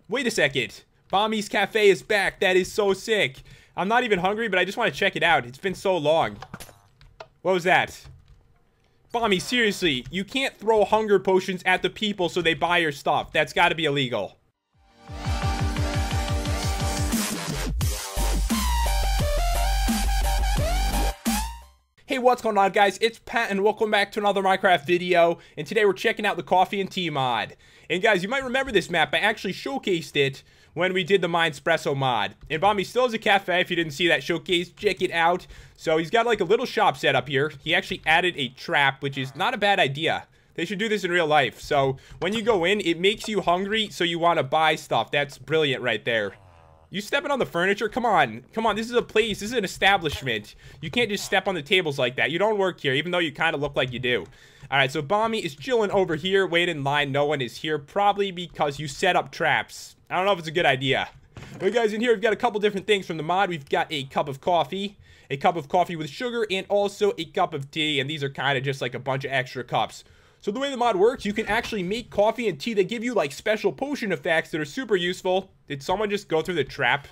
Wait a second. Bomby's Cafe is back. That is so sick. I'm not even hungry, but I just want to check it out. It's been so long. What was that? Bomby, seriously, you can't throw hunger potions at the people so they buy your stuff. That's got to be illegal. Hey, what's going on, guys? It's Pat, and welcome back to another Minecraft video. And today we're checking out the coffee and tea mod. And guys, you might remember this map. I actually showcased it when we did the Espresso mod. And Bomby still has a cafe. If you didn't see that showcase, check it out. So he's got like a little shop set up here. He actually added a trap, which is not a bad idea. They should do this in real life. So when you go in, it makes you hungry, so you want to buy stuff. That's brilliant right there. You stepping on the furniture? Come on. Come on, this is a place. This is an establishment. You can't just step on the tables like that. You don't work here, even though you kind of look like you do. Alright, so Bomby is chilling over here, waiting in line. No one is here, probably because you set up traps. I don't know if it's a good idea. But guys, in here we've got a couple different things from the mod. We've got a cup of coffee with sugar, and also a cup of tea. And these are kind of just like a bunch of extra cups. So the way the mod works, you can actually make coffee and tea. They give you like special potion effects that are super useful. Did someone just go through the trap?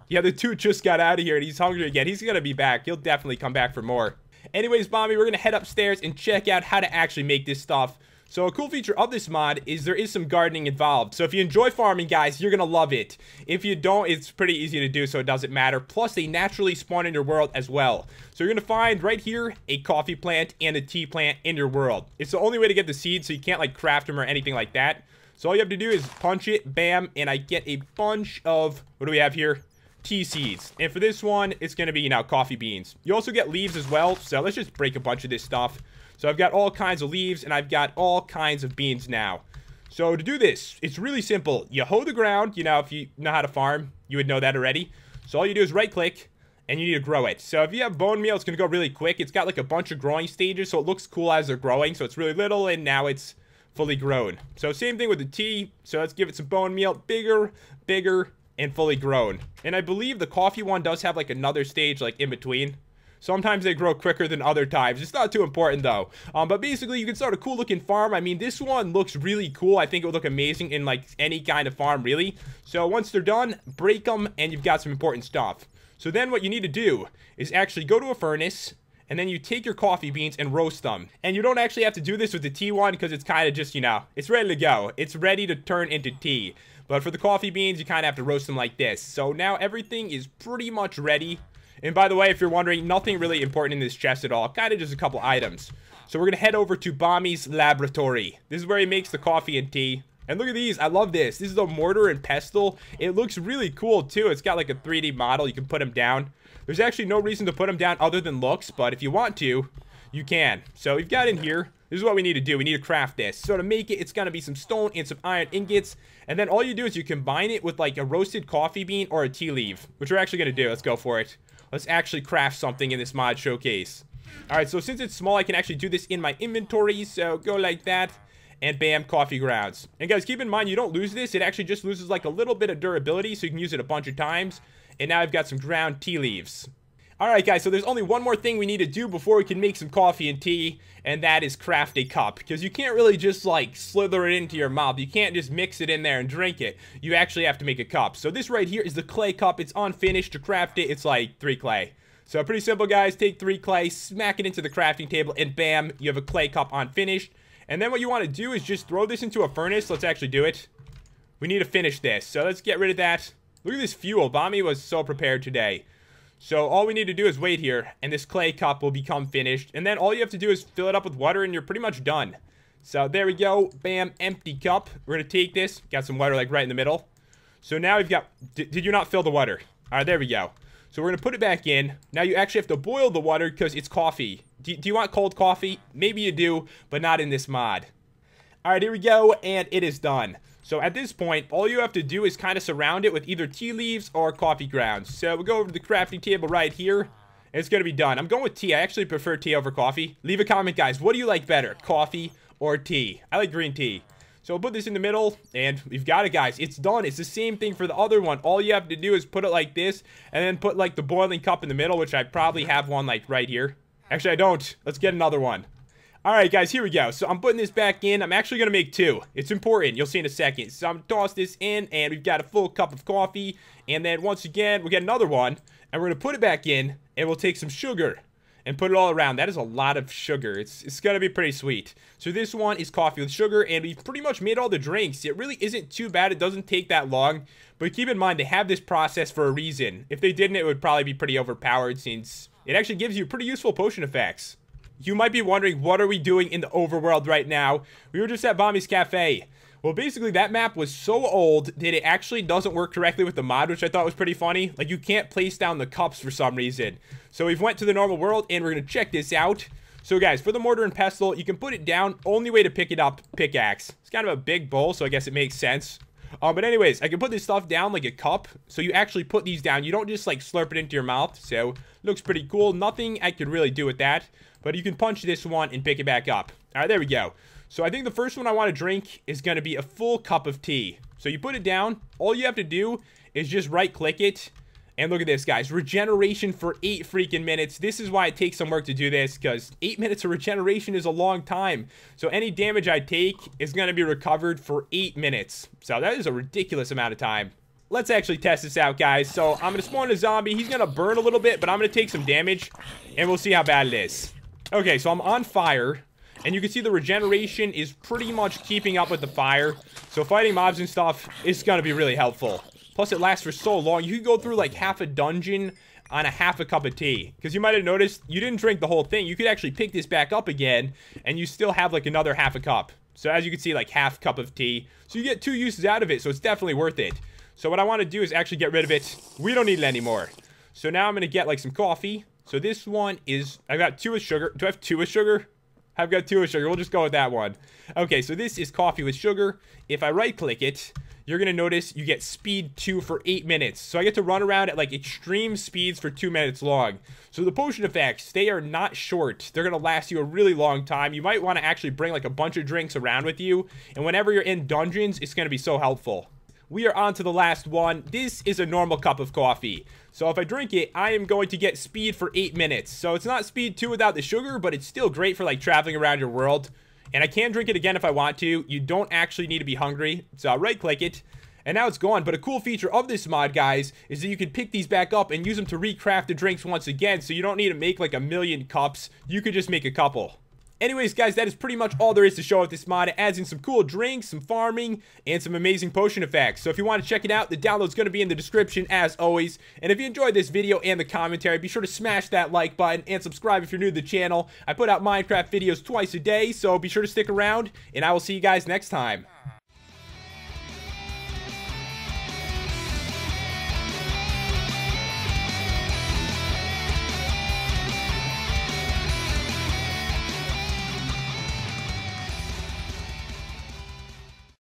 Yeah, the dude just got out of here and he's hungry again. He's gonna be back. He'll definitely come back for more. Anyways, Bomby, we're gonna head upstairs and check out how to actually make this stuff. So a cool feature of this mod is there is some gardening involved. So if you enjoy farming, guys, you're gonna love it. If you don't, it's pretty easy to do, so it doesn't matter. Plus, they naturally spawn in your world as well. So you're gonna find right here a coffee plant and a tea plant in your world. It's the only way to get the seeds, so you can't like craft them or anything like that. So all you have to do is punch it, bam, and I get a bunch of, what do we have here? Tea seeds. And for this one, it's gonna be, you know, coffee beans. You also get leaves as well, so let's just break a bunch of this stuff. So I've got all kinds of leaves, and I've got all kinds of beans now. So to do this, it's really simple. You hoe the ground. You know, if you know how to farm, you would know that already. So all you do is right-click, and you need to grow it. So if you have bone meal, it's going to go really quick. It's got like a bunch of growing stages, so it looks cool as they're growing. So it's really little, and now it's fully grown. So same thing with the tea. So let's give it some bone meal. Bigger, bigger, and fully grown. And I believe the coffee one does have like another stage like in between. Sometimes they grow quicker than other times. It's not too important, though. But basically, you can start a cool-looking farm. I mean, this one looks really cool. I think it would look amazing in, like, any kind of farm, really. So once they're done, break them, and you've got some important stuff. So then what you need to do is actually go to a furnace, and then you take your coffee beans and roast them. And you don't actually have to do this with the tea one, because it's kind of just, you know, it's ready to go. It's ready to turn into tea. But for the coffee beans, you kind of have to roast them like this. So now everything is pretty much ready. And by the way, if you're wondering, nothing really important in this chest at all. Kind of just a couple items. So we're going to head over to Bomby's laboratory. This is where he makes the coffee and tea. And look at these. I love this. This is a Mortar and Pestle. It looks really cool, too. It's got like a 3D model. You can put them down. There's actually no reason to put them down other than looks. But if you want to, you can. So we've got in here. This is what we need to do. We need to craft this. So to make it, it's going to be some stone and some iron ingots. And then all you do is you combine it with like a roasted coffee bean or a tea leaf. Which we're actually going to do. Let's go for it. Let's actually craft something in this mod showcase. Alright, so since it's small, I can actually do this in my inventory. So go like that. And bam, coffee grounds. And guys, keep in mind, you don't lose this. It actually just loses like a little bit of durability. So you can use it a bunch of times. And now I've got some ground tea leaves. Alright guys, so there's only one more thing we need to do before we can make some coffee and tea. And that is craft a cup. Because you can't really just like slither it into your mouth. You can't just mix it in there and drink it. You actually have to make a cup. So this right here is the clay cup. It's unfinished. To craft it, it's like 3 clay. So pretty simple, guys. Take 3 clay, smack it into the crafting table, and bam, you have a clay cup unfinished. And then what you want to do is just throw this into a furnace. Let's actually do it. We need to finish this. So let's get rid of that. Look at this fuel. Bomby was so prepared today. So all we need to do is wait here, and this clay cup will become finished. And then all you have to do is fill it up with water, and you're pretty much done. So there we go. Bam, empty cup. We're going to take this. Got some water like right in the middle. So now we've got... Did you not fill the water? All right, there we go. So we're going to put it back in. Now you actually have to boil the water because it's coffee. Do you want cold coffee? Maybe you do, but not in this mod. All right, here we go, and it is done. So at this point, all you have to do is kind of surround it with either tea leaves or coffee grounds. So we'll go over to the crafting table right here, and it's going to be done. I'm going with tea. I actually prefer tea over coffee. Leave a comment, guys. What do you like better, coffee or tea? I like green tea. So we'll put this in the middle, and we've got it, guys. It's done. It's the same thing for the other one. All you have to do is put it like this, and then put like the boiling cup in the middle, which I probably have one like right here. Actually, I don't. Let's get another one. Alright guys, here we go. So I'm putting this back in. I'm actually going to make 2. It's important. You'll see in a second. So I'm going to toss this in, and we've got a full cup of coffee. And then once again, we get another one. And we're going to put it back in, and we'll take some sugar and put it all around. That is a lot of sugar. It's going to be pretty sweet. So this one is coffee with sugar, and we've pretty much made all the drinks. It really isn't too bad. It doesn't take that long. But keep in mind, they have this process for a reason. If they didn't, it would probably be pretty overpowered, since it actually gives you pretty useful potion effects. You might be wondering, what are we doing in the overworld right now? We were just at BOMBY'S Cafe. Well, basically, that map was so old that it actually doesn't work correctly with the mod, which I thought was pretty funny. Like, you can't place down the cups for some reason. So we've went to the normal world, and we're going to check this out. So, guys, for the Mortar and Pestle, you can put it down. Only way to pick it up, pickaxe. It's kind of a big bowl, so I guess it makes sense. But anyways, I can put this stuff down like a cup. So you actually put these down. You don't just, like, slurp it into your mouth. So, looks pretty cool. Nothing I could really do with that. But you can punch this one and pick it back up. All right, there we go. So I think the first one I want to drink is going to be a full cup of tea. So you put it down. All you have to do is just right-click it. And look at this, guys. Regeneration for 8 freaking minutes. This is why it takes some work to do this, because 8 minutes of regeneration is a long time. So any damage I take is going to be recovered for 8 minutes. So that is a ridiculous amount of time. Let's actually test this out, guys. So I'm going to spawn a zombie. He's going to burn a little bit, but I'm going to take some damage. And we'll see how bad it is. Okay, so I'm on fire. And you can see the regeneration is pretty much keeping up with the fire. So fighting mobs and stuff is going to be really helpful. Plus, it lasts for so long. You could go through like half a dungeon on a half a cup of tea. Because you might have noticed, you didn't drink the whole thing. You could actually pick this back up again, and you still have like another half a cup. So as you can see, like half cup of tea. So you get 2 uses out of it, so it's definitely worth it. So what I want to do is actually get rid of it. We don't need it anymore. So now I'm going to get like some coffee. So this one is, I've got 2 with sugar. Do I have 2 with sugar? I've got 2 with sugar. We'll just go with that one. Okay, so this is coffee with sugar. If I right-click it, you're going to notice you get speed 2 for 8 minutes. So I get to run around at like extreme speeds for 2 minutes long. So the potion effects, they are not short. They're going to last you a really long time. You might want to actually bring like a bunch of drinks around with you. And whenever you're in dungeons, it's going to be so helpful. We are on to the last one. This is a normal cup of coffee. So if I drink it, I am going to get speed for 8 minutes. So it's not speed 2 without the sugar, but it's still great for like traveling around your world. And I can drink it again if I want to. You don't actually need to be hungry. So I'll right-click it, and now it's gone. But a cool feature of this mod, guys, is that you can pick these back up and use them to recraft the drinks once again. So you don't need to make like a million cups. You could just make a couple. Anyways, guys, that is pretty much all there is to show with this mod. It adds in some cool drinks, some farming, and some amazing potion effects. So if you want to check it out, the download's going to be in the description as always. And if you enjoyed this video and the commentary, be sure to smash that like button and subscribe if you're new to the channel. I put out Minecraft videos twice a day, so be sure to stick around, and I will see you guys next time.